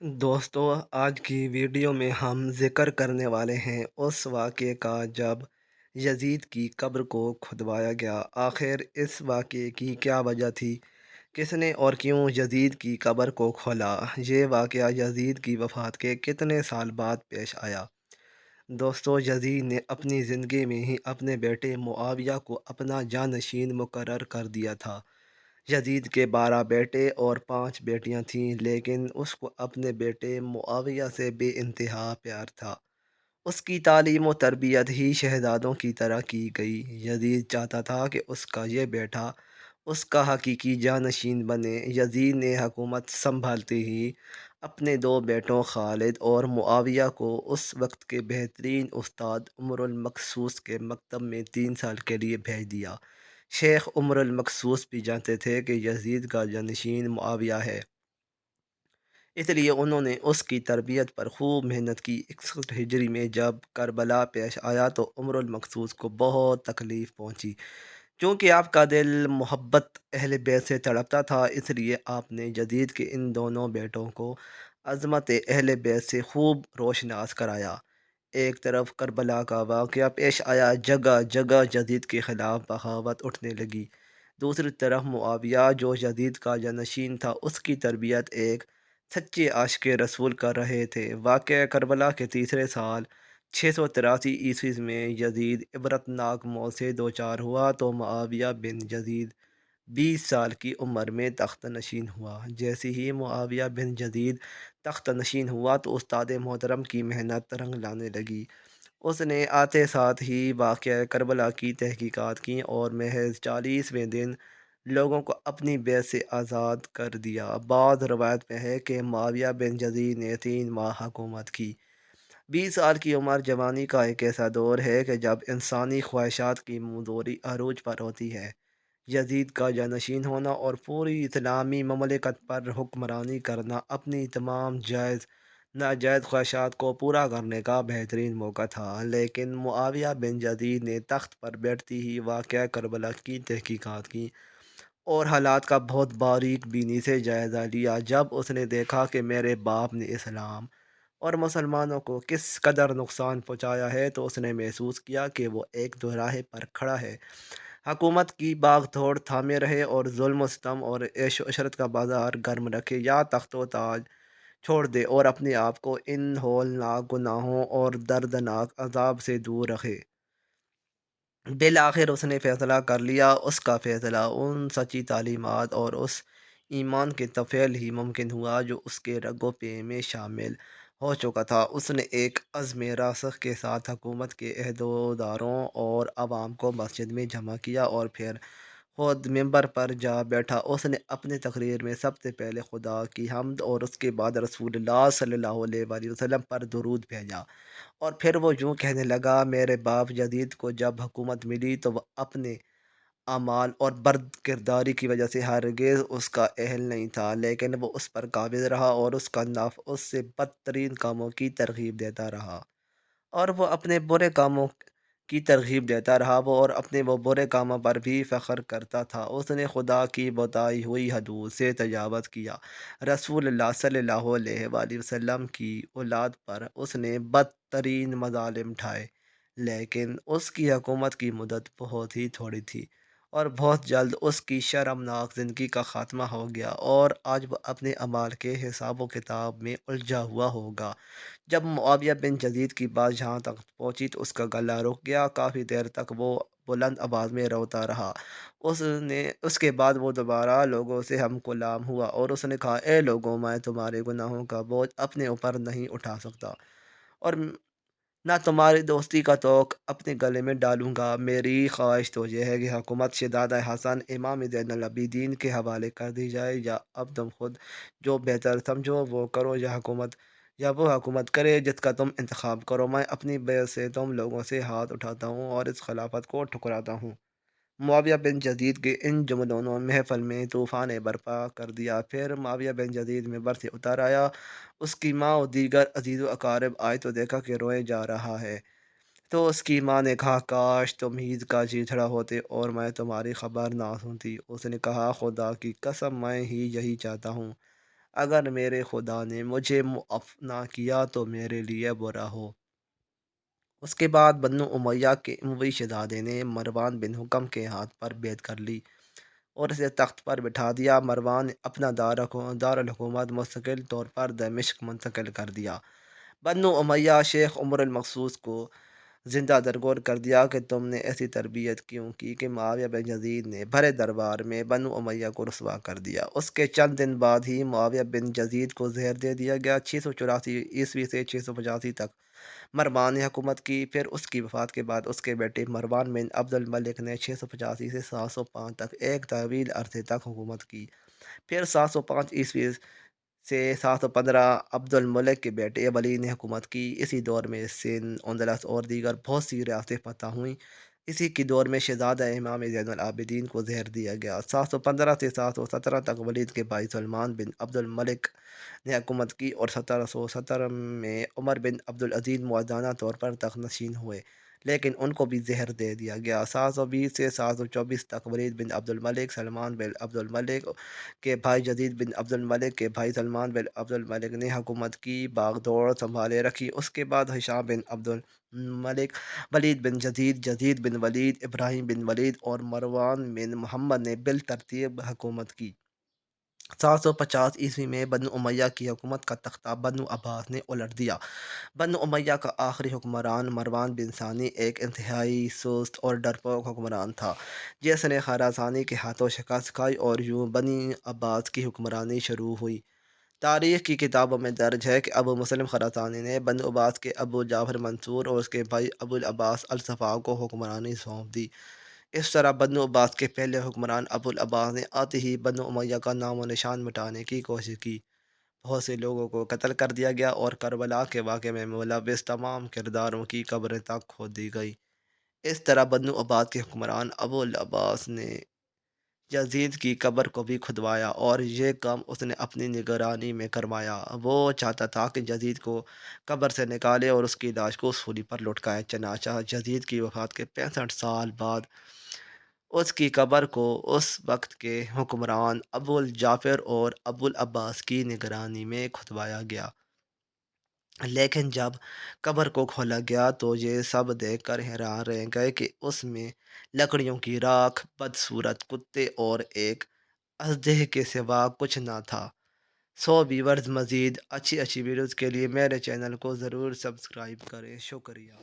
دوستو، آج کی ویڈیو میں ہم ذکر کرنے والے ہیں اس واقعے کا جب یزید کی قبر کو کھدوایا گیا۔ آخر اس واقعے کی کیا وجہ تھی؟ کس نے اور کیوں یزید کی قبر کو کھولا؟ یہ واقعہ یزید کی وفات کے کتنے سال بعد پیش آیا؟ دوستو، یزید نے اپنی زندگی میں ہی اپنے بیٹے معاویہ کو اپنا جانشین مقرر کر دیا تھا۔ یزید کے 12 بیٹے اور 5 بیٹیاں تھیں، لیکن اس کو اپنے بیٹے معاویہ سے بے انتہا پیار تھا۔ اس کی تعلیم و تربیت ہی شہزادوں کی طرح کی گئی۔ یزید چاہتا تھا کہ اس کا یہ بیٹا اس کا حقیقی جانشین بنے۔ یزید نے حکومت سنبھالتے ہی اپنے 2 بیٹوں خالد اور معاویہ کو اس وقت کے بہترین استاد عمر المقصوص کے مکتب میں 3 سال کے لیے بھیج دیا۔ شیخ عمر المقصوص بھی جانتے تھے کہ یزید کا جانشین معاویہ ہے، اس لیے انہوں نے اس کی تربیت پر خوب محنت کی۔ 61 ہجری میں جب کربلا پیش آیا تو عمر المقصوص کو بہت تکلیف پہنچی۔ چونکہ آپ کا دل محبت اہل بیت سے تڑپتا تھا، اس لیے آپ نے یزید کے ان دونوں بیٹوں کو عظمت اہل بیت سے خوب روشناس کرایا۔ ایک طرف کربلا کا واقعہ پیش آیا، جگہ جگہ یزید کے خلاف بغاوت اٹھنے لگی۔ دوسری طرف معاویہ، جو یزید کا جانشین تھا، اس کی تربیت ایک سچے عاشق رسول کر رہے تھے۔ واقعہ کربلا کے تیسرے سال 683 میں یزید عبرتناک موت سے دوچار ہوا تو معاویہ بن یزید 20 سال کی عمر میں تخت نشین ہوا۔ جیسے ہی معاویہ بن یزید تخت نشین ہوا تو استاد محترم کی محنت رنگ لانے لگی۔ اس نے آتے ساتھ ہی واقعہ کربلا کی تحقیقات کیں اور محض 40ویں دن لوگوں کو اپنی بیت سے آزاد کر دیا۔ بعض روایت میں ہے کہ معاویہ بن یزید نے 3 ماہ حکومت کی۔ 20 سال کی عمر جوانی کا ایک ایسا دور ہے کہ جب انسانی خواہشات کی منظوری عروج پر ہوتی ہے۔ یزید کا جانشین ہونا اور پوری اسلامی مملکت پر حکمرانی کرنا اپنی تمام جائز ناجائز خواہشات کو پورا کرنے کا بہترین موقع تھا، لیکن معاویہ بن یزید نے تخت پر بیٹھتی ہی واقعہ کربلا کی تحقیقات کی اور حالات کا بہت باریک بینی سے جائزہ لیا۔ جب اس نے دیکھا کہ میرے باپ نے اسلام اور مسلمانوں کو کس قدر نقصان پہنچایا ہے تو اس نے محسوس کیا کہ وہ ایک دوراہے پر کھڑا ہے۔ حکومت کی باغ دوڑ تھامے رہے اور ظلم و ستم اور عیش و عشرت کا بازار گرم رکھے، یا تخت و تاج چھوڑ دے اور اپنے آپ کو ان ہولناک گناہوں اور دردناک عذاب سے دور رکھے۔ بالآخر اس نے فیصلہ کر لیا۔ اس کا فیصلہ ان سچی تعلیمات اور اس ایمان کے تفعیل ہی ممکن ہوا جو اس کے رگ و پے میں شامل ہو چکا تھا۔ اس نے ایک عزم راسخ کے ساتھ حکومت کے عہدیداروں اور عوام کو مسجد میں جمع کیا اور پھر خود ممبر پر جا بیٹھا۔ اس نے اپنی تقریر میں سب سے پہلے خدا کی حمد اور اس کے بعد رسول اللہ صلی اللہ علیہ وآلہ وسلم پر درود بھیجا، اور پھر وہ یوں کہنے لگا: میرے باپ یزید کو جب حکومت ملی تو وہ اپنے اعمال اور برد کرداری کی وجہ سے ہرگز اس کا اہل نہیں تھا، لیکن وہ اس پر قابض رہا اور اس کا نفس اس سے بدترین کاموں کی ترغیب دیتا رہا اور وہ اپنے برے کاموں کی ترغیب دیتا رہا وہ اور اپنے وہ برے کاموں پر بھی فخر کرتا تھا۔ اس نے خدا کی بتائی ہوئی حدود سے تجاوز کیا۔ رسول اللہ صلی اللہ علیہ وآلہ وسلم کی اولاد پر اس نے بدترین مظالم ڈھائے، لیکن اس کی حکومت کی مدت بہت ہی تھوڑی تھی اور بہت جلد اس کی شرمناک زندگی کا خاتمہ ہو گیا، اور آج وہ اپنے اعمال کے حساب و کتاب میں الجھا ہوا ہوگا۔ جب معاویہ بن یزید کی بات جہاں تک پہنچی تو اس کا گلا رک گیا۔ کافی دیر تک وہ بلند آواز میں روتا رہا۔ اس کے بعد وہ دوبارہ لوگوں سے ہم کلام ہوا اور اس نے کہا: اے لوگوں، میں تمہارے گناہوں کا بوجھ اپنے اوپر نہیں اٹھا سکتا اور نہ تمہاری دوستی کا طوق اپنے گلے میں ڈالوں گا۔ میری خواہش تو یہ ہے کہ حکومت شہزادہ حسن امام زین العابدین کے حوالے کر دی جائے، یا اب تم خود جو بہتر سمجھو وہ کرو، یا وہ حکومت کرے جس کا تم انتخاب کرو۔ میں اپنی بیعت سے تم لوگوں سے ہاتھ اٹھاتا ہوں اور اس خلافت کو ٹھکراتا ہوں۔ معاویہ بن یزید کے ان جملوں نے محفل میں طوفان برپا کر دیا۔ پھر معاویہ بن یزید ممبر سے اتر آیا۔ اس کی ماں اور دیگر عزیز و اقارب آئے تو دیکھا کہ روئے جا رہا ہے، تو اس کی ماں نے کہا: کاش تم عید کا چیچڑا ہوتے اور میں تمہاری خبر نہ سنتی۔ اس نے کہا: خدا کی قسم، میں ہی یہی چاہتا ہوں۔ اگر میرے خدا نے مجھے معاف نہ کیا تو میرے لیے برا ہو۔ اس کے بعد بنو امیہ کے اموی شہزادے نے مروان بن حکم کے ہاتھ پر بیعت کر لی اور اسے تخت پر بٹھا دیا۔ مروان نے اپنا دارالحکومت مستقل طور پر دمشق منتقل کر دیا۔ بنو امیہ شیخ عمر المخصوص کو زندہ درگور کر دیا کہ تم نے ایسی تربیت کیوں کی کہ معاویہ بن یزید نے بھرے دربار میں بنو امیہ کو رسوا کر دیا۔ اس کے چند دن بعد ہی معاویہ بن یزید کو زہر دے دیا گیا۔ 684 سے 685 تک مروان نے حکومت کی، پھر اس کی وفات کے بعد اس کے بیٹے مروان بن عبد الملک نے 685 سے 705 تک ایک طویل عرصے تک حکومت کی۔ پھر 705 سے 715 عبد الملک کے بیٹے ولید نے حکومت کی۔ اسی دور میں سندھ، اندلس اور دیگر بہت سی ریاستیں فتح ہوئیں۔ اسی کی دور میں شہزادہ امام زین العابدین کو زہر دیا گیا۔ 715 سے 717 تک ولید کے بھائی سلمان بن عبد الملک نے حکومت کی اور 1770 میں عمر بن عبد العزیز موازنہ طور پر تخت نشین ہوئے، لیکن ان کو بھی زہر دے دیا گیا۔ 720 سے 724 تک ولید بن عبد الملک، سلمان بن عبد الملک کے بھائی یزید بن عبد الملک کے بھائی سلمان بن عبد الملک نے حکومت کی، باغ دوڑ سنبھالے رکھی۔ اس کے بعد ہشام بن عبد الملک، ولید بن یزید، یزید بن ولید، ابراہیم بن ولید اور مروان بن محمد نے بالترتیب حکومت کی۔ 750 میں بنو امیہ کی حکومت کا تختہ بنو عباس نے الٹ دیا۔ بنو امیہ کا آخری حکمران مروان بن ثانی ایک انتہائی سست اور ڈرپوک حکمران تھا، جس نے خراسانی کے ہاتھوں شکست کھائی اور یوں بنی عباس کی حکمرانی شروع ہوئی۔ تاریخ کی کتابوں میں درج ہے کہ ابو مسلم خراسانی نے بنو عباس کے ابو جعفر منصور اور اس کے بھائی ابو العباس الصفا کو حکمرانی سونپ دی۔ اس طرح بنو عباس کے پہلے حکمران ابو العباس نے آتے ہی بنو امیہ کا نام و نشان مٹانے کی کوشش کی۔ بہت سے لوگوں کو قتل کر دیا گیا اور کربلا کے واقعے میں ملوث تمام کرداروں کی قبریں تک کھود دی گئی۔ اس طرح بنو عباس کے حکمران ابو العباس نے یزید کی قبر کو بھی کھدوایا اور یہ کام اس نے اپنی نگرانی میں کروایا۔ وہ چاہتا تھا کہ یزید کو قبر سے نکالے اور اس کی لاش کو سولی پر لٹکائے۔ چنانچہ یزید کی وفات کے 65 سال بعد اس کی قبر کو اس وقت کے حکمران ابو الجعفر اور ابو العباس کی نگرانی میں کھدوایا گیا۔ لیکن جب قبر کو کھولا گیا تو یہ سب دیکھ کر حیران رہ گئے کہ اس میں لکڑیوں کی راکھ، بدصورت کتے اور ایک اژدہے کے سوا کچھ نہ تھا۔ ویورز، مزید اچھی ویڈیوز کے لیے میرے چینل کو ضرور سبسکرائب کریں۔ شکریہ۔